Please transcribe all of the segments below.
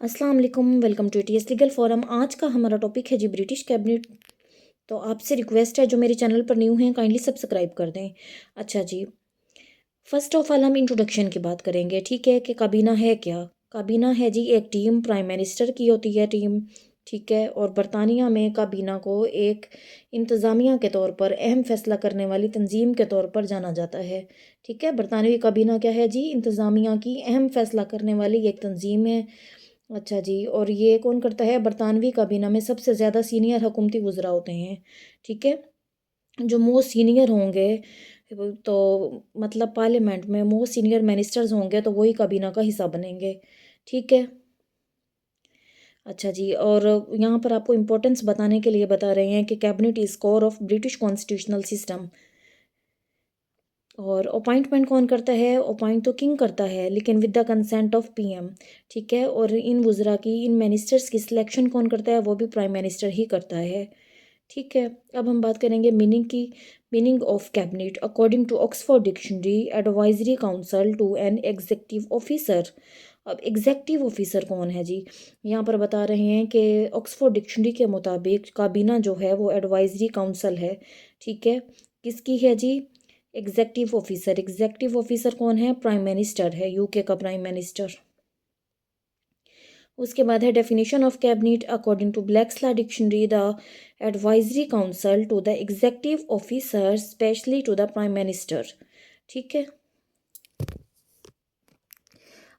अस्सलाम वालेकुम, welcome to TS legal forum. आज का हमारा टॉपिक है जी ब्रिटिश कैबिनेट। तो आपसे रिक्वेस्ट है जो मेरे चैनल पर न्यू हैं काइंडली सब्सक्राइब कर दें। अच्छा जी, फर्स्ट ऑफ ऑल हम इंट्रोडक्शन की बात करेंगे, ठीक है, कि काबीना है क्या। काबीना है जी एक टीम, प्राइम मिनिस्टर की होती है टीम, ठीक है। और बरतानिया में काबीना को एक इंतज़ामिया के तौर पर, अहम फैसला करने वाली तंजीम के तौर पर जाना जाता है, ठीक है। बरतानवी काबीना क्या है जी, इंतज़ामिया की अहम फैसला करने वाली एक तंजीम है। अच्छा जी, और ये कौन करता है, बरतानवी काबीना में सबसे ज़्यादा सीनियर हुकूमती वज़रा होते हैं, ठीक है। जो मोस्ट सीनियर होंगे, तो मतलब पार्लियामेंट में मोस्ट सीनियर मिनिस्टर्स होंगे तो वही काबीना का हिस्सा बनेंगे, ठीक है। अच्छा जी, और यहाँ पर आपको इम्पोर्टेंस बताने के लिए बता रहे हैं कि cabinet is core of British constitutional system. और अपॉइंटमेंट कौन करता है, अपॉइंट तो किंग करता है लेकिन with the consent of PM, ठीक है। और इन वज़रा की, इन मिनिस्टर्स की सिलेक्शन कौन करता है, वो भी प्राइम मिनिस्टर ही करता है, ठीक है। अब हम बात करेंगे मीनिंग की। Meaning of cabinet according to Oxford dictionary, advisory council to an executive officer. अब एग्जेक्टिव ऑफिसर कौन है जी, यहाँ पर बता रहे हैं कि ऑक्सफोर्ड डिक्शनरी के मुताबिक काबीना जो है वो एडवाइजरी काउंसिल है, ठीक है। किसकी है जी, एग्जेक्टिव ऑफिसर। एग्जेक्टिव ऑफिसर कौन है, प्राइम मिनिस्टर है, यूके का प्राइम मिनिस्टर। उसके बाद है definition of cabinet according to Black's Law dictionary, the advisory council to the executive officer specially to the prime minister, ठीक है।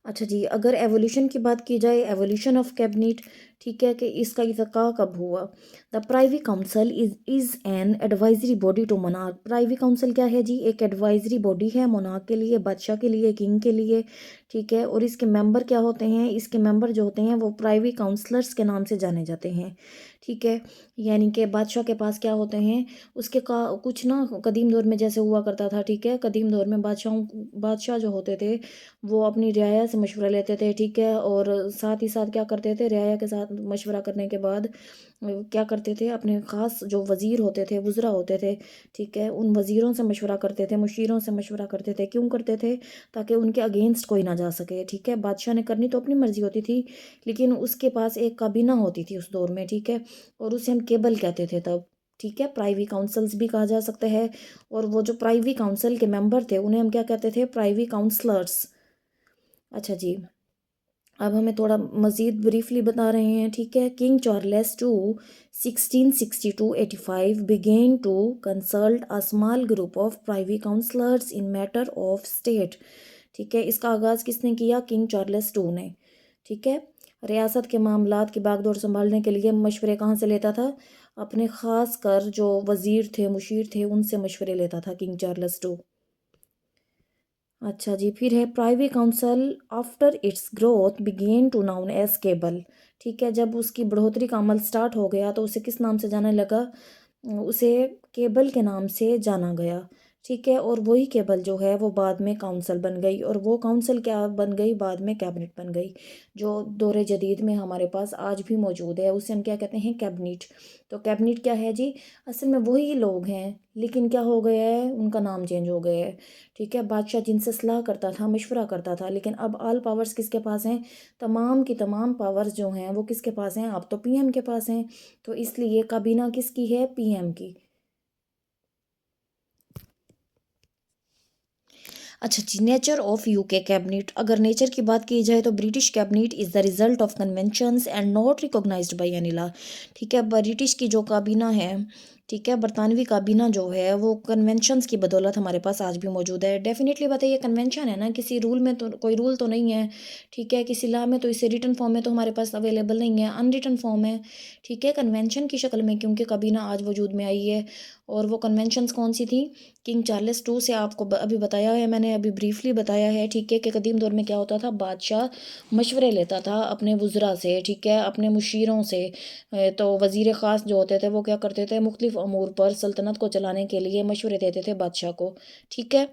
अच्छा जी, अगर एवोल्यूशन की बात की जाए, एवोल्यूशन ऑफ कैबिनेट, ठीक है, कि इसका इज़्ज़ा कब हुआ। The privy council is an advisory body to monarch. Privy council क्या है जी, एक एडवाइजरी बॉडी है मोनार्क के लिए, बादशाह के लिए, किंग के लिए, ठीक है। और इसके मेंबर क्या होते हैं, इसके मेंबर जो होते हैं वो प्राइवी काउंसलर्स के नाम से जाने जाते हैं, ठीक है। यानी कि बादशाह के पास क्या होते हैं, उसके का कुछ ना कदीम दौर में जैसे हुआ करता था, ठीक है। कदीम दौर में बादशाह जो होते थे वो अपनी रियाया से मशवरा लेते थे, ठीक है। और साथ ही साथ क्या करते थे, रियाया के साथ मशवरा करने के बाद क्या करते थे, अपने ख़ास जो वज़ीर होते थे, वुज़रा होते थे, ठीक है, उन वज़ीरों से मशवरा करते थे, मुशीरों से मशवरा करते थे। क्यों करते थे, ताकि उनके अगेंस्ट कोई ना जा सके, ठीक है। बादशाह ने करनी तो अपनी मर्ज़ी होती थी, लेकिन उसके पास एक काबीना होती थी उस दौर में, ठीक है। और उसे हम केबल कहते थे तब, ठीक है। प्राइवी काउंसिल्स भी कहा जा सकता है। और वो जो प्राइवी काउंसिल के मेंबर थे उन्हें हम क्या कहते थे, प्राइवी काउंसलर्स। अच्छा जी, अब हमें थोड़ा मज़ीद ब्रीफली बता रहे हैं, ठीक है। King Charles two 1662-85 began to consult a small group of privy counsellors in matter of state, ठीक है। इसका आगाज़ किसने किया, किंग चार्ल्स टू ने, ठीक है। रियासत के मामलात की बागडोर संभालने के लिए मशवरे कहाँ से लेता था, अपने ख़ास कर जो वज़ीर थे, मुशीर थे, उनसे मशवरे लेता था किंग चार्ल्स टू। अच्छा जी, फिर है privy council after its growth began to known as cabal, ठीक है। जब उसकी बढ़ोतरी का अमल स्टार्ट हो गया तो उसे किस नाम से जाने लगा, उसे केबल के नाम से जाना गया, ठीक है। और वही केबल जो है वो बाद में काउंसिल बन गई, और वो काउंसिल क्या बन गई, बाद में कैबिनेट बन गई, जो दौरे जदीद में हमारे पास आज भी मौजूद है, उसे हम क्या कहते हैं, कैबिनेट। तो कैबिनेट क्या है जी, असल में वही लोग हैं लेकिन क्या हो गया है, उनका नाम चेंज हो गया है, ठीक है। बादशाह जिनसे सलाह करता था, मशवरा करता था, लेकिन अब ऑल पावर्स किसके पास हैं, तमाम की तमाम पावर्स जो हैं वो किसके पास हैं, अब तो पीएम के पास हैं। तो इसलिए काबीना किसकी है, पीएम की। अच्छा जी, नेचर ऑफ यूके कैबिनेट। अगर नेचर की बात की जाए तो British cabinet is the result of conventions and not recognised by any law, ठीक है। ब्रिटिश की जो काबीना है, ठीक है, बरतानवी काबीना जो है वो कन्वेंशंस की बदौलत हमारे पास आज भी मौजूद है। डेफिनेटली बताइए, कन्वेंशन है ना, किसी रूल में तो कोई रूल तो नहीं है, ठीक है। किसी लॉ में तो इसे रिटन फॉर्म में तो हमारे पास अवेलेबल नहीं है, अनरिटन फॉर्म है, ठीक है, कन्वेंशन की शक्ल में, क्योंकि काबीना आज वजूद में आई है। और वो कन्वेंशंस कौन सी थी, किंग चार्ल्स टू से आपको अभी बताया है मैंने, अभी ब्रीफली बताया है, ठीक है। कि कदीम दौर में क्या होता था, बादशाह मशवरे लेता था अपने वुज़रा से, ठीक है, अपने मुशीरों से। तो वज़ीर ख़ास जो होते थे वो क्या करते थे, मुख्तलिफ अमूर पर सल्तनत को चलाने के लिए मशवरे देते थे बादशाह को, ठीक है।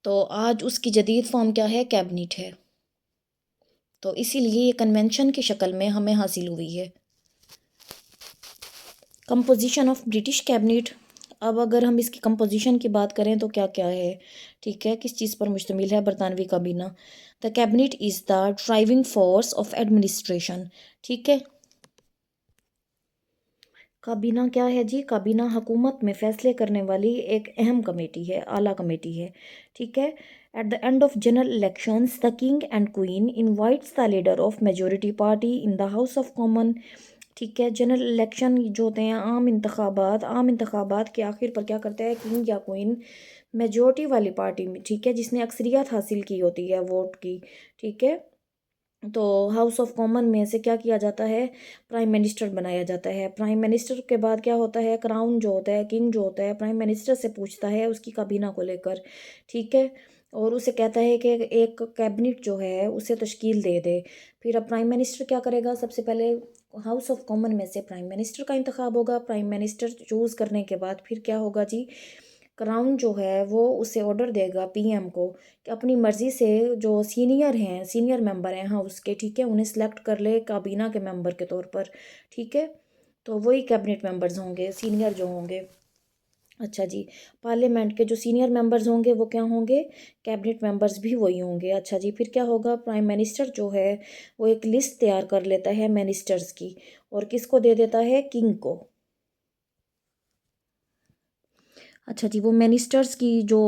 तो आज उसकी जदीद फॉर्म क्या है, कैबिनेट है। तो इसीलिए ये कन्वेंशन की शक्ल में हमें हासिल हुई है। Composition of British cabinet. अब अगर हम इसकी कंपोजिशन की बात करें तो क्या क्या है, ठीक है, किस चीज़ पर मुश्तमिल है बरतानवी काबीना। The cabinet is the driving force of administration. ठीक है, काबीना क्या है जी? काबीना हुकूमत में फ़ैसले करने वाली एक अहम कमेटी है, आला कमेटी है। ठीक है। At the end of general elections the king and queen invites the leader of majority party in the house of common. ठीक है, जनरल इलेक्शन जो होते हैं, आम इंतखाबात के आखिर पर क्या करता है किंग या क्वीन मेजोरिटी वाली पार्टी में, ठीक है, जिसने अक्सरियत हासिल की होती है वोट की, ठीक है, तो हाउस ऑफ कॉमन में से क्या किया जाता है, प्राइम मिनिस्टर बनाया जाता है। प्राइम मिनिस्टर के बाद क्या होता है, क्राउन जो होता है, किंग जो होता है, प्राइम मिनिस्टर से पूछता है उसकी काबीना को लेकर। ठीक है, और उसे कहता है कि एक कैबिनेट जो है उसे तश्कील दे दे। फिर अब प्राइम मिनिस्टर क्या करेगा, सबसे पहले हाउस ऑफ कॉमन में से प्राइम मिनिस्टर का इंतखाब होगा। प्राइम मिनिस्टर चूज़ करने के बाद फिर क्या होगा जी, क्राउन जो है वो उसे ऑर्डर देगा पीएम को कि अपनी मर्ज़ी से जो सीनियर मेंबर हैं हाउस के, ठीक है, उन्हें सेलेक्ट कर ले काबीना के मेंबर के तौर पर। ठीक है, तो वही कैबिनेट मेंबर्स होंगे सीनियर जो होंगे। अच्छा जी, पार्लियामेंट के जो सीनियर मेंबर्स होंगे वो क्या होंगे, कैबिनेट मेंबर्स भी वही होंगे। अच्छा जी, फिर क्या होगा, प्राइम मिनिस्टर जो है वो एक लिस्ट तैयार कर लेता है मिनिस्टर्स की, और किसको दे देता है, किंग को। अच्छा जी, वो मिनिस्टर्स की जो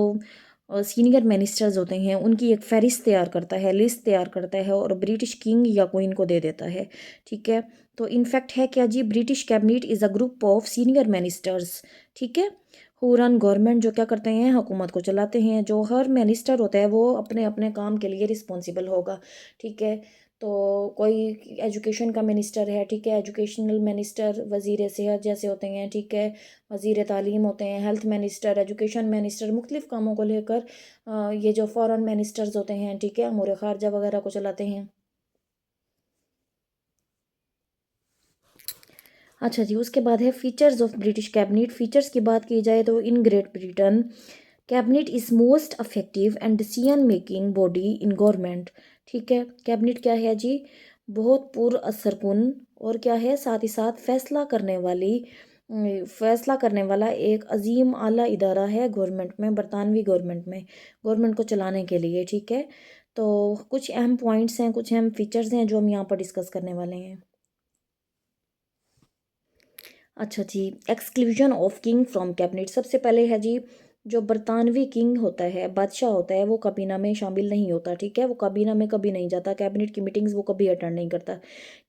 सीनियर मिनिस्टर्स होते हैं उनकी एक फ़हरिस्त तैयार करता है, लिस्ट तैयार करता है, और ब्रिटिश किंग या क्वीन को दे देता है। ठीक है, तो इनफैक्ट है क्या जी, British cabinet is a group of senior ministers. ठीक है, हु रन गवर्नमेंट, जो क्या करते हैं, हुकूमत को चलाते हैं। जो हर मिनिस्टर होता है वो अपने अपने काम के लिए रिस्पॉन्सिबल होगा। ठीक है, तो कोई एजुकेशन का मिनिस्टर है, ठीक है, एजुकेशनल मिनिस्टर, वज़ीर सेहत जैसे होते हैं, ठीक है, वज़ीर तालीम होते हैं, हेल्थ मिनिस्टर, एजुकेशन मिनिस्टर, मुख्तलिफ़ कामों को लेकर ये जो फॉरेन मिनिस्टर्स होते हैं, ठीक है, अमूर ख़ारजा वगैरह को चलाते हैं। अच्छा जी, उसके बाद है features of British cabinet. Features की बात की जाए तो in great Britain cabinet is most affective and decision making body in government. ठीक है, कैबिनेट क्या है जी, बहुत पुर असरकुन, और क्या है, साथ ही साथ फैसला करने वाला एक अजीम आला इदारा है गवर्नमेंट में, बरतानवी गवर्नमेंट में, गवर्नमेंट को चलाने के लिए। ठीक है, तो कुछ अहम पॉइंट्स हैं, कुछ अहम फीचर्स हैं जो हम यहाँ पर डिस्कस करने वाले हैं। अच्छा जी, exclusion of king from cabinet. सबसे पहले है जी, जो बरतानवी किंग होता है, बादशाह होता है, वो काबीना में शामिल नहीं होता। ठीक है, वो काबीना में कभी नहीं जाता, कैबिनेट की मीटिंग्स वो कभी अटेंड नहीं करता।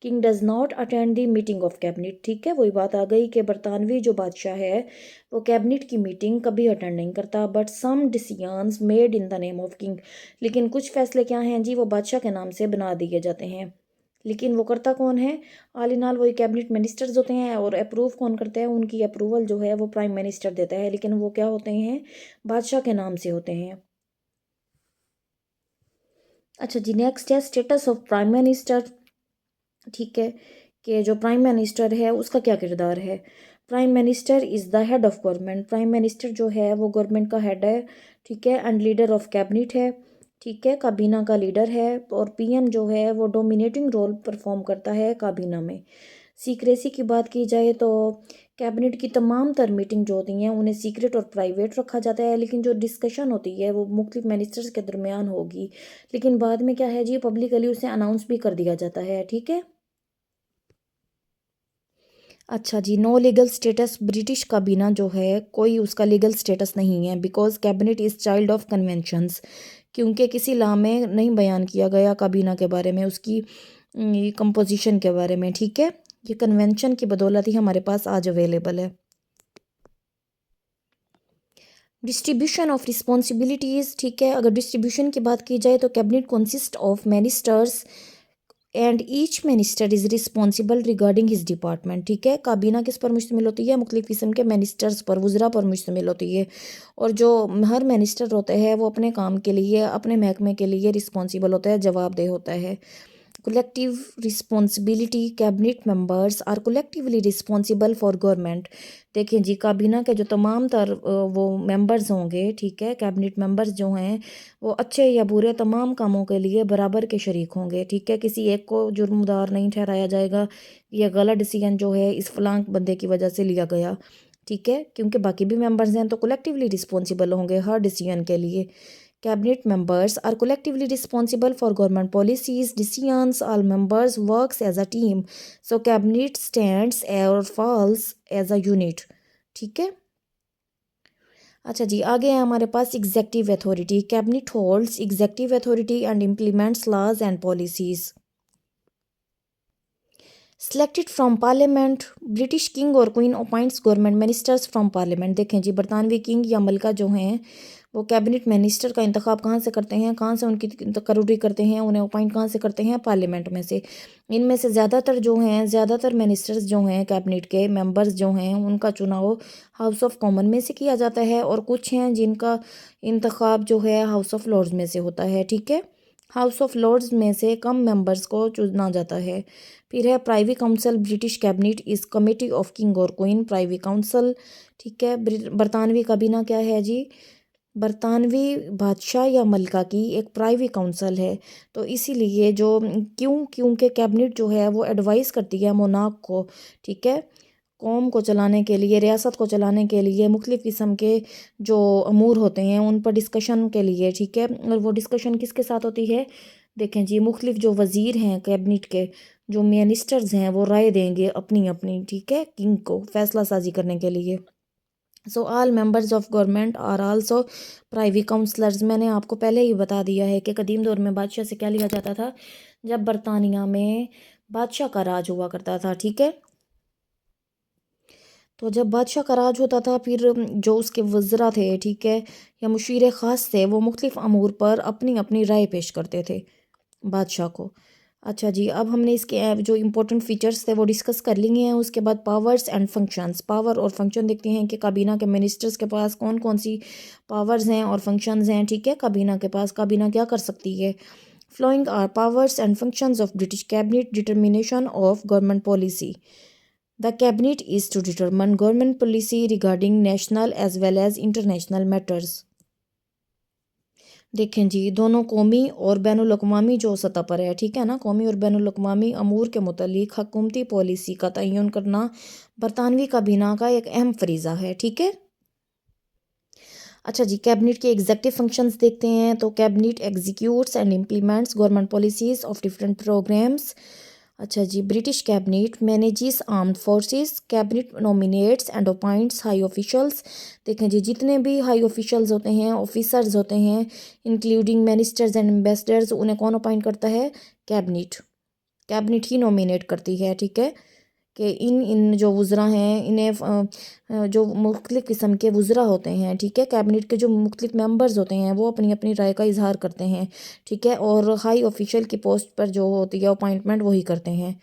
King does not attend the meeting of cabinet. ठीक है, वही बात आ गई कि बरतानवी जो बादशाह है वो कैबिनेट की मीटिंग कभी अटेंड नहीं करता। But some decisions made in the name of king, लेकिन कुछ फैसले क्या हैं जी, वो बादशाह के नाम से बना दिए जाते हैं। लेकिन वो करता कौन है, ऑल इन ऑल वही कैबिनेट मिनिस्टर्स होते हैं। और अप्रूव कौन करता है, उनकी अप्रूवल जो है वो प्राइम मिनिस्टर देता है, लेकिन वो क्या होते हैं, बादशाह के नाम से होते हैं। अच्छा जी, नेक्स्ट है स्टेटस ऑफ प्राइम मिनिस्टर। ठीक है, कि जो प्राइम मिनिस्टर है उसका क्या किरदार है। Prime minister is the head of government. Prime minister जो है वो गवर्नमेंट का हेड है। ठीक है, एंड लीडर ऑफ कैबिनेट है। ठीक है, काबीना का लीडर है। और पीएम जो है वो डोमिनेटिंग रोल परफॉर्म करता है काबीना में। सीक्रेसी की बात की जाए तो कैबिनेट की तमाम तर मीटिंग जो होती हैं उन्हें सीक्रेट और प्राइवेट रखा जाता है, लेकिन जो डिस्कशन होती है वो मुख्तलिफ मिनिस्टर्स के दरमियान होगी, लेकिन बाद में क्या है जी, पब्लिकली उसे अनाउंस भी कर दिया जाता है। ठीक है। अच्छा जी, नो लीगल स्टेटस। ब्रिटिश काबीना जो है कोई उसका लीगल स्टेटस नहीं है, because cabinet is child of conventions, क्योंकि किसी लॉ में नहीं बयान किया गया काबीना के बारे में, उसकी कंपोजिशन के बारे में। ठीक है, ये कन्वेंशन की बदौलत ही हमारे पास आज अवेलेबल है। Distribution of responsibilities. ठीक है, अगर डिस्ट्रीब्यूशन की बात की जाए तो cabinet consist of ministers and each minister is responsible regarding his department. ठीक है, काबीना किस पर मुश्तमिल होती है, मुख्तलिफ़ किस्म के मिनिस्टर्स पर, वज़रा पर मुश्तमिल होती है। और जो हर मिनिस्टर होता है वो अपने काम के लिए, अपने महकमे के लिए रिस्पॉन्सिबल होता है, जवाबदेह होता है। collective responsibility, cabinet members are collectively responsible for government. देखिए जी, काबीना के जो तमाम तर वो मेंबर्स होंगे, ठीक है, कैबिनेट मेंबर्स जो हैं वो अच्छे या बुरे तमाम कामों के लिए बराबर के शरीक होंगे। ठीक है, किसी एक को जुर्मदार नहीं ठहराया जाएगा, ये गलत डिसीजन जो है इस फलां बंदे की वजह से लिया गया। ठीक है, क्योंकि बाकी भी मेंबर्स हैं तो कलेक्टिवली रिस्पॉन्सिबल होंगे हर डिसीजन के लिए। Cabinet members are collectively responsible for government policies, decisions. All members works as a team. So cabinet stands or falls as a unit. ठीक है। अच्छा जी, आगे है हमारे पास executive authority. Cabinet holds executive authority and implements laws and policies. Selected from parliament, British king और queen appoints government ministers from parliament. देखें जी, बरतानवी किंग या मलका जो हैं वो कैबिनेट मिनिस्टर का इंतखाब कहाँ से करते हैं, कहाँ से उनकी तकर्री करते हैं, उन्हें अपॉइंट कहाँ से करते हैं, पार्लियामेंट में से। इनमें से ज़्यादातर जो हैं, ज़्यादातर मिनिस्टर्स जो हैं कैबिनेट के मेंबर्स जो हैं उनका चुनाव हाउस ऑफ कॉमन में से किया जाता है, और कुछ हैं जिनका इंतखाब जो है हाउस ऑफ लॉर्ड्स में से होता है। ठीक है, हाउस ऑफ लॉर्ड्स में से कम मेंबर्स को चुना जाता है। फिर है privy council. British cabinet is committee of king और क्वीन। प्राइवी काउंसिल, ठीक है। बरतानवी काबीना क्या है जी, बरतानवी बादशाह या मलका की एक प्राइवी काउंसिल है। तो इसीलिए जो क्योंकि कैबिनेट जो है वो एडवाइस करती है मोनार्क को, ठीक है, कौम को चलाने के लिए, रियासत को चलाने के लिए मुख्तलिफ़ किस्म के जो अमूर होते हैं उन पर डिस्कशन के लिए। ठीक है, और वो डिस्कशन किसके साथ होती है, देखें जी, मुख्तलिफ जो वज़ीर हैं कैबिनेट के, जो मिनिस्टर्स हैं वो राय देंगे अपनी अपनी, ठीक है, किंग को फैसला साजी करने के लिए। So all members of government are also privy counsellors. मैंने आपको पहले ही बता दिया है कि कदीम दौर में बादशाह से क्या लिया जाता था, जब बरतानिया में बादशाह का राज हुआ करता था। ठीक है, तो जब बादशाह का राज होता था फिर जो उसके वज़रा थे, ठीक है, या मुशीर ख़ास थे, वो मुख्तलिफ़ अमूर पर अपनी अपनी राय पेश करते थे बादशाह को। अच्छा जी, अब हमने इसके जो इम्पोर्टेंट फ़ीचर्स थे वो डिस्कस कर लिए हैं। उसके बाद पावर्स एंड फंक्शंस, पावर और फंक्शन देखते हैं कि काबीना के मिनिस्टर्स के पास कौन कौन सी पावर्स हैं और फंक्शंस हैं। ठीक है, काबीना के पास काबीना क्या कर सकती है। Following are powers and functions of British cabinet. Determination of government policy. The cabinet is to determine government policy regarding national as well as international matters. देखें जी, दोनों कौमी और बैनुल अक़वामी जो सतह पर है, ठीक है ना, कौमी और बैनुल अक़वामी अमूर के मुतालिक हुकूमती पॉलिसी का तयन करना बरतानवी काबीना का एक अहम फरीज़ा है। ठीक है। अच्छा जी, कैबिनेट के एग्जेक्टिव फंक्शंस देखते हैं। तो cabinet executes and implements government policies of different programs. अच्छा जी, British cabinet manages armed forces. Cabinet nominates and appoints high officials. देखें जी, जितने भी हाई ऑफिशल्स होते हैं, ऑफिसर्स होते हैं, इंक्लूडिंग मिनिस्टर्स एंड एम्बेसडर्स, उन्हें कौन अपॉइंट करता है, कैबिनेट। कैबिनेट ही नॉमिनेट करती है। ठीक है, कि इन इन जो वज़रा हैं इन्हें जो मुख्तलिफ़ किस्म के वज़रा होते हैं, ठीक है, कैबिनेट के जो मुख्तलिफ़ मेंबर्स होते हैं वो अपनी अपनी राय का इजहार करते हैं। ठीक है, और हाई ऑफिशियल की पोस्ट पर जो होती है अपॉइंटमेंट वही करते हैं।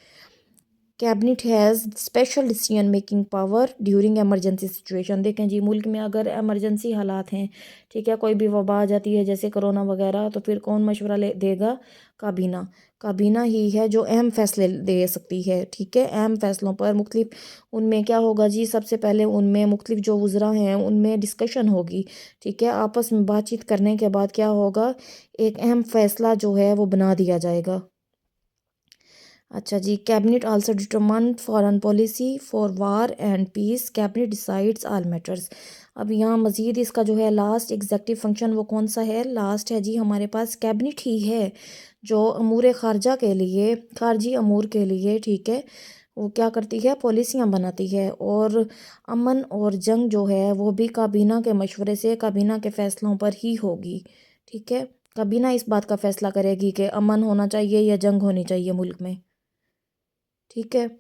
Cabinet has special decision making power during emergency situation. देखें जी, मुल्क में अगर एमरजेंसी हालात हैं, ठीक है, कोई भी वबा आ जाती है जैसे कोरोना वगैरह, तो फिर कौन मशवरा ले देगा, काबीना। काबीना ही है जो अहम फैसले दे सकती है। ठीक है, अहम फैसलों पर मुख्तलिफ उनमें क्या होगा जी, सबसे पहले उनमें मुख्तलिफ जो वज़रा हैं उनमें डिस्कशन होगी। ठीक है, आपस में बातचीत करने के बाद क्या होगा, एक अहम फैसला जो है वो बना दिया जाएगा। अच्छा जी, cabinet also determine foreign policy for war and peace. Cabinet decides all matters. अब यहाँ मज़ीद इसका जो है लास्ट एग्जेक्टिव फंक्शन वो कौन सा है, लास्ट है जी हमारे पास कैबिनेट ही है जो अमूर ख़ारजा के लिए, खारजी अमूर के लिए, ठीक है, वो क्या करती है, पॉलिसियाँ बनाती है। और अमन और जंग जो है वो भी काबीना के मशवरे से, काबीना के फ़ैसलों पर ही होगी। ठीक है, काबीना इस बात का फ़ैसला करेगी कि अमन होना चाहिए या जंग होनी चाहिए मुल्क में। ठीक है,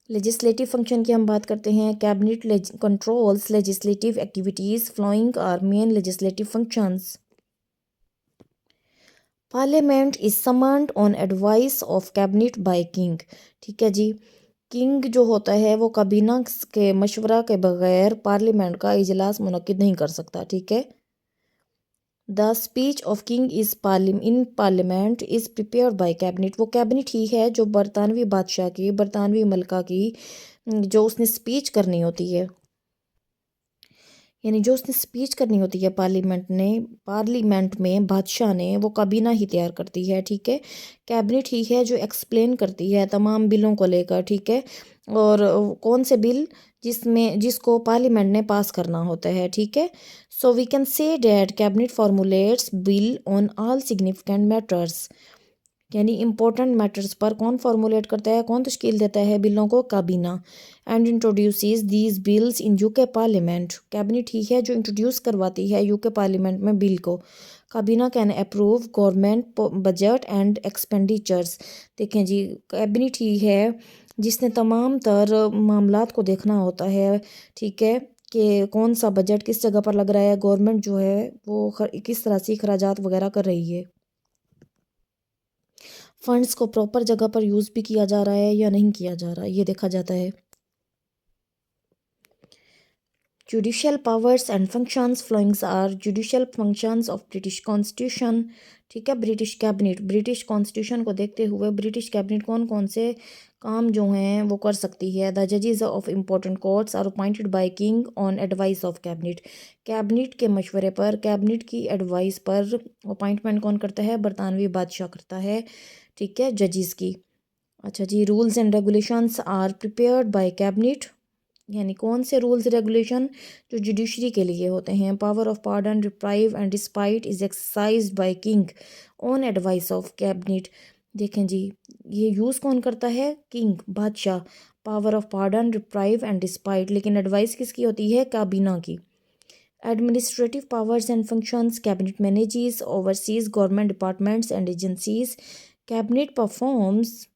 लेजिस्लेटिव फंक्शन की हम बात करते हैं। Cabinet controls legislative activities. Following are main legislative functions. Parliament is summoned on advice of cabinet by king. ठीक है जी, किंग जो होता है वो काबीना के मशवरा के बगैर पार्लियामेंट का इजलास मुनक्किद नहीं कर सकता। ठीक है, the speech of king is in parliament is prepared by cabinet. वो कैबिनेट ही है जो बरतानवी बादशाह की, बरतानवी मलका की जो उसने स्पीच करनी होती है, यानी जो उसने स्पीच करनी होती है पार्लियामेंट में बादशाह ने, वो काबीना ही तैयार करती है। ठीक है, कैबिनेट ही है जो एक्सप्लेन करती है तमाम बिलों को लेकर। ठीक है, और कौन से बिल जिसको पार्लियामेंट ने पास करना होता है। ठीक है, So we can say that cabinet formulates bill on all significant matters, यानी इंपॉर्टेंट मैटर्स पर कौन फॉर्मुलेट करता है, कौन तश्कील देता है बिलों को, काबीना। And introduces these bills in UK parliament, cabinet ही है जो इंट्रोड्यूस करवाती है यूके पार्लियामेंट में बिल को। काबीना can approve government budget and expenditures, देखें जी कैबिनेट ही है जिसने तमाम तर मामलात को देखना होता है, ठीक है, कि कौन सा बजट किस जगह पर लग रहा है, गवर्नमेंट जो है वो किस तरह से अखराजात वगैरह कर रही है, फंड्स को प्रॉपर जगह पर यूज़ भी किया जा रहा है या नहीं किया जा रहा, ये देखा जाता है। Judicial powers and functions followings are judicial functions of British constitution, ठीक है। ब्रिटिश कैबिनेट, ब्रिटिश कॉन्स्टिट्यूशन को देखते हुए ब्रिटिश कैबिनेट कौन कौन से काम जो हैं वो कर सकती है। द जजेस of important courts are appointed by king on advice of cabinet, cabinet के मशवरे पर, कैबिनेट की एडवाइस पर अपॉइंटमेंट कौन करता है, बरतानवी बादशाह करता है, ठीक है, जजेस की। अच्छा जी, rules and regulations are prepared by cabinet, यानी कौन से रूल्स रेगुलेशन जो जुडिशरी के लिए होते हैं। Power of pardon, reprieve and respite is exercised by king on advice of cabinet, देखें जी ये यूज़ कौन करता है, किंग, बादशाह। Power of pardon, reprieve and respite, लेकिन एडवाइस किसकी होती है, काबीना की। Administrative powers and functions, cabinet manages overseas government departments and agencies, cabinet performs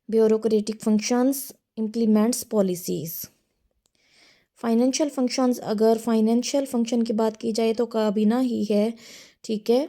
bureaucratic functions, implements policies. Financial functions, अगर फाइनेंशियल फंक्शन की बात की जाए तो काबीना ही है, ठीक है,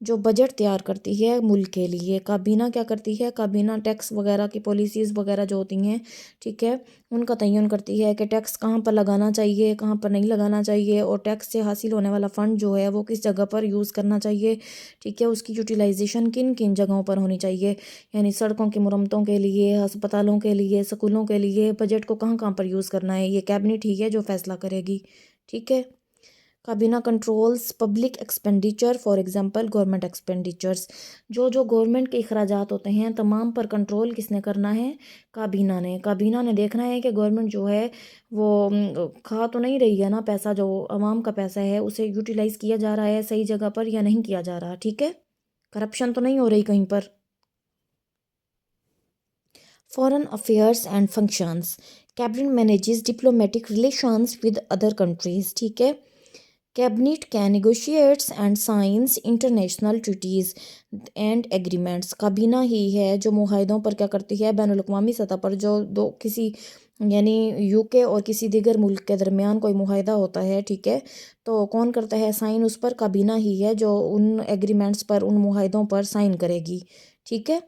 जो बजट तैयार करती है मुल्क के लिए। काबीना क्या करती है, काबीना टैक्स वगैरह की पॉलिसीज़ वगैरह जो होती हैं, ठीक है, उनका तयन करती है कि टैक्स कहाँ पर लगाना चाहिए, कहाँ पर नहीं लगाना चाहिए, और टैक्स से हासिल होने वाला फ़ंड जो है वो किस जगह पर यूज़ करना चाहिए, ठीक है, उसकी यूटिलाइजेशन किन किन जगहों पर होनी चाहिए, यानी सड़कों की मुरम्मतों के लिए, अस्पतालों के लिए, स्कूलों के लिए बजट को कहाँ कहाँ पर यूज़ करना है, ये कैबिनेट ही है जो फैसला करेगी, ठीक है। काबीना controls public expenditure, for example government expenditures, जो गवर्नमेंट के अखराजात होते हैं तमाम पर कंट्रोल किसने करना है, काबीना ने। काबीना ने देखना है कि गवर्नमेंट जो है वो खा तो नहीं रही है ना पैसा, जो आवाम का पैसा है उसे यूटिलाइज़ किया जा रहा है सही जगह पर या नहीं किया जा रहा, ठीक है, करप्शन तो नहीं हो रही कहीं पर। Foreign affairs and functions, cabinet manages diplomatic relations with other countries, ठीक है। Cabinet can negotiates and science international treaties and agreements, काबीना ही है जो मुआहदों पर क्या करती है, बैनुल अक़वामी सतह पर जो दो किसी यानी यूके और किसी दीगर मुल्क के दरमियान कोई मुआहदा होता है, ठीक है, तो कौन करता है साइन उस पर, काबीना ही है जो उन एग्रीमेंट्स पर, उन मुआहदों पर साइन करेगी, ठीक है।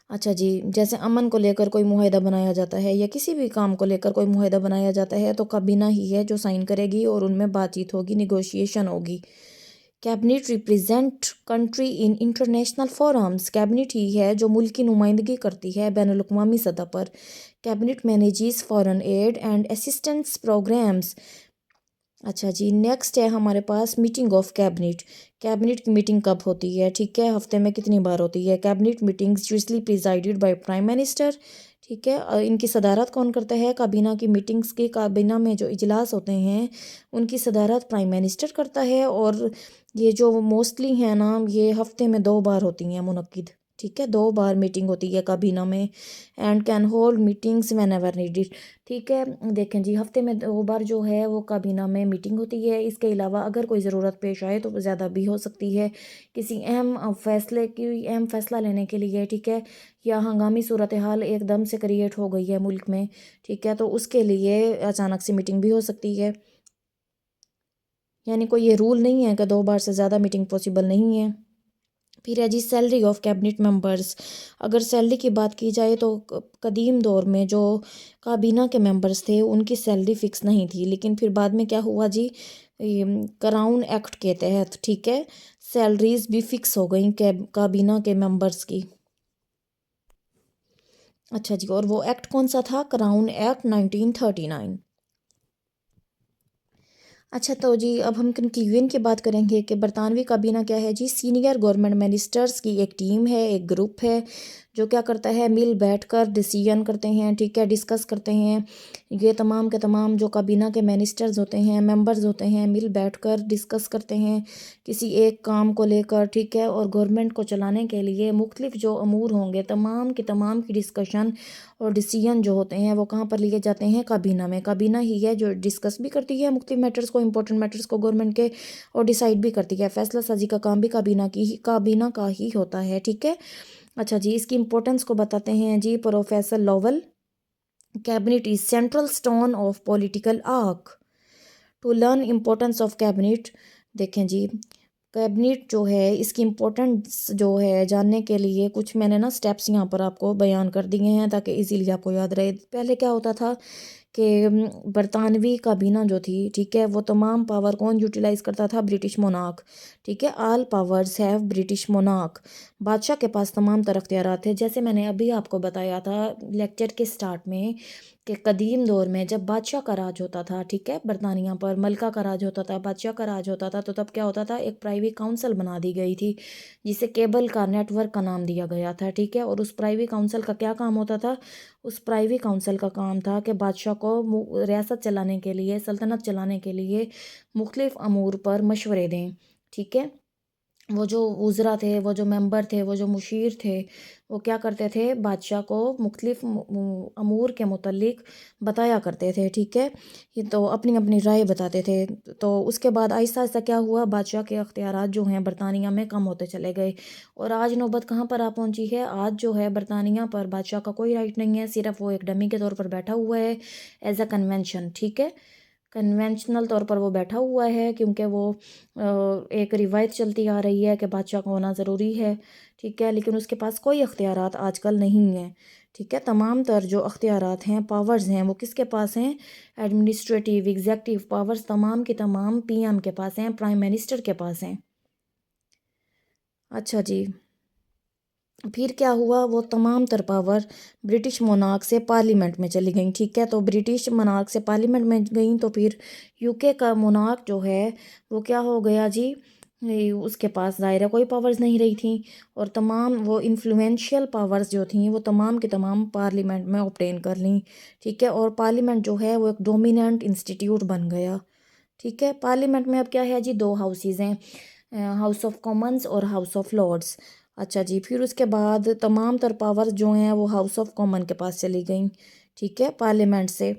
अच्छा जी, जैसे अमन को लेकर कोई मुआहदा बनाया जाता है या किसी भी काम को लेकर कोई मुआहदा बनाया जाता है तो काबीना ही है जो साइन करेगी और उनमें बातचीत होगी, निगोशिएशन होगी। Cabinet represent country in international forums, cabinet ही है जो मुल्क की नुमाइंदगी करती है बैनुल अक़वामी सतह पर। Cabinet manages foreign aid and assistance programmes. अच्छा जी, नेक्स्ट है हमारे पास मीटिंग ऑफ कैबिनेट, कैबिनेट की मीटिंग कब होती है, ठीक है, हफ्ते में कितनी बार होती है। Cabinet meetings usually presided by prime minister, ठीक है, इनकी सदारत कौन करता है, काबीना की मीटिंग्स की, काबीना में जो इजलास होते हैं उनकी सदारत प्राइम मिनिस्टर करता है, और ये जो मोस्टली हैं ना ये हफ्ते में 2 बार होती हैं मुनक्किद, ठीक है, 2 बार मीटिंग होती है काबीना में। And can hold meetings when ever needed, ठीक है, देखें जी हफ्ते में 2 बार जो है वो काबीना में मीटिंग होती है। इसके अलावा अगर कोई ज़रूरत पेश आए तो ज़्यादा भी हो सकती है, किसी अहम फैसले की, अहम फैसला लेने के लिए, ठीक है, या हंगामी सूरत हाल एकदम से क्रिएट हो गई है मुल्क में, ठीक है, तो उसके लिए अचानक से मीटिंग भी हो सकती है। यानी कोई ये रूल नहीं है कि 2 बार से ज़्यादा मीटिंग पॉसिबल नहीं है। फिर है जी सैलरी ऑफ कैबिनेट मेंबर्स, अगर सैलरी की बात की जाए तो कदीम दौर में जो काबीना के मेंबर्स थे उनकी सैलरी फ़िक्स नहीं थी, लेकिन फिर बाद में क्या हुआ जी, क्राउन एक्ट के तहत, ठीक है, सैलरीज भी फ़िक्स हो गई काबीना के मेंबर्स की। अच्छा जी, और वो एक्ट कौन सा था, क्राउन एक्ट 1939। अच्छा तो जी अब हम कंक्लूजन की बात करेंगे कि बरतानवी काबीना क्या है जी, सीनियर गवर्नमेंट मिनिस्टर्स की एक टीम है, एक ग्रुप है जो क्या करता है, मिल बैठकर डिसीजन करते हैं, ठीक है, डिस्कस करते हैं। ये तमाम के तमाम जो काबीना के मिनिस्टर्स होते हैं, मेंबर्स होते हैं, मिल बैठकर डिस्कस करते हैं किसी एक काम को लेकर, ठीक है, और गवर्नमेंट को चलाने के लिए मुख्तलिफ जो अमूर होंगे तमाम की डिस्कशन और डिसीजन जो होते हैं वो कहाँ पर लिए जाते हैं, काबीना में। काबीना ही है जो डिस्कस भी करती है मुख्तलिफ मैटर्स को, इंपॉर्टेंट मैटर्स को गवर्नमेंट के, और डिसाइड भी करती है। फैसला साजी का काम भी काबीना का ही होता है, ठीक है। अच्छा जी, इसकी इंपॉर्टेंस को बताते हैं जी professor Lowell. Cabinet is central stone of political arch. To learn importance of cabinet, देखें जी, कैबिनेट जो है इसकी इम्पोर्टेंस जो है जानने के लिए कुछ मैंने ना स्टेप्स यहाँ पर आपको बयान कर दिए हैं ताकि इजीली आपको याद रहे। पहले क्या होता था कि बरतानवी काबीना जो थी, ठीक है, वो तमाम पावर कौन यूटिलाइज करता था, ब्रिटिश मोनार्क, ठीक है। All powers have British monarch. बादशाह के पास तमाम तर अख्तियारात थे। जैसे मैंने अभी आपको बताया था लेक्चर के स्टार्ट में कि कदीम दौर में जब बादशाह का राज होता था, ठीक है, बरतानिया पर मलका का राज होता था, बादशाह का राज होता था, तो तब क्या होता था, एक प्राइवेट काउंसिल बना दी गई थी जिसे केबल का नेटवर्क का नाम दिया गया था, ठीक है। और उस प्राइवेट काउंसिल का क्या काम होता था, उस प्राइवेट काउंसिल का काम था कि बादशाह को रियासत चलाने के लिए, सल्तनत चलाने के लिए मुख्तलिफ अमूर पर मशवरे दें, ठीक है। वो जो वज़रा थे, वो जो मेंबर थे, वो जो मुशीर थे, वो क्या करते थे, बादशाह को मुख्तलिफ अमूर के मुतल्लिक बताया करते थे, ठीक है। ये तो अपनी अपनी राय बताते थे। तो उसके बाद आहिस्ता आहिस्ता क्या हुआ, बादशाह के अख्तियारात जो हैं बरतानिया में कम होते चले गए, और आज नौबत कहाँ पर आ पहुँची है, आज जो है बरतानिया पर बादशाह का कोई राइट नहीं है, सिर्फ वो एक डमी के तौर पर बैठा हुआ है एज अ कन्वेंशन, ठीक है। कन्वेंशनल तौर पर वो बैठा हुआ है क्योंकि वो एक रिवायत चलती आ रही है कि बादशाह का होना ज़रूरी है, ठीक है, लेकिन उसके पास कोई अख्तियारात आजकल नहीं है, ठीक है। तमाम तर जो अख्तियारात हैं, पावर्स हैं, वो किसके पास हैं, एडमिनिस्ट्रेटिव एग्जेक्टिव पावर्स तमाम की तमाम पीएम के पास हैं, प्राइम मिनिस्टर के पास हैं। अच्छा जी, फिर क्या हुआ, वो तमाम तर पावर ब्रिटिश मोनार्क से पार्लियामेंट में चली गई, ठीक है। तो ब्रिटिश मोनार्क से पार्लियामेंट में गई तो फिर यूके का मोनार्क जो है वो क्या हो गया जी, उसके पास ज़ाहिर है कोई पावर्स नहीं रही थी, और तमाम वो इन्फ्लुएंशियल पावर्स जो थी वो तमाम के तमाम पार्लियामेंट में ऑब्टेन कर ली, ठीक है। और पार्लियामेंट जो है वो एक डोमिनेंट इंस्टीट्यूट बन गया, ठीक है। पार्लियामेंट में अब क्या है जी, दो हाउसेज हैं, हाउस ऑफ कॉमन्स और हाउस ऑफ लॉर्ड्स। अच्छा जी, फिर उसके बाद तमाम तर पावर्स जो हैं वो हाउस ऑफ कॉमन के पास चली गई, ठीक है, पार्लियामेंट से।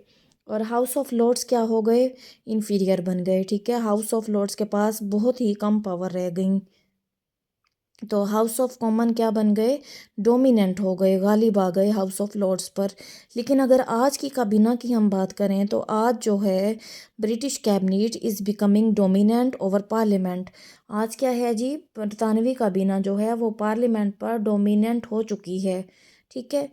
और हाउस ऑफ लॉर्ड्स क्या हो गए, इन्फीरियर बन गए, ठीक है। हाउस ऑफ लॉर्ड्स के पास बहुत ही कम पावर रह गई, तो हाउस ऑफ कॉमन क्या बन गए, डोमिनेंट हो गए, गालिब आ गए हाउस ऑफ लॉर्ड्स पर। लेकिन अगर आज की काबीना की हम बात करें तो आज जो है British cabinet is becoming dominant over parliament. आज क्या है जी, बरतानवी काबीना जो है वो पार्लियामेंट पर डोमिनेंट हो चुकी है, ठीक है।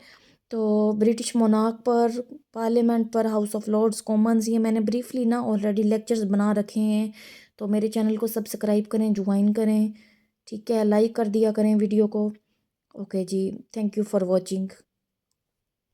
तो ब्रिटिश मोनार्क पर, पार्लियामेंट पर, हाउस ऑफ लॉर्ड्स, कॉमन्स, ये मैंने ब्रीफली ना ऑलरेडी लेक्चर्स बना रखे हैं। तो मेरे चैनल को सब्सक्राइब करें, ज्वाइन करें, ठीक है, लाइक कर दिया करें वीडियो को। ओके जी, थैंक यू फॉर वॉचिंग।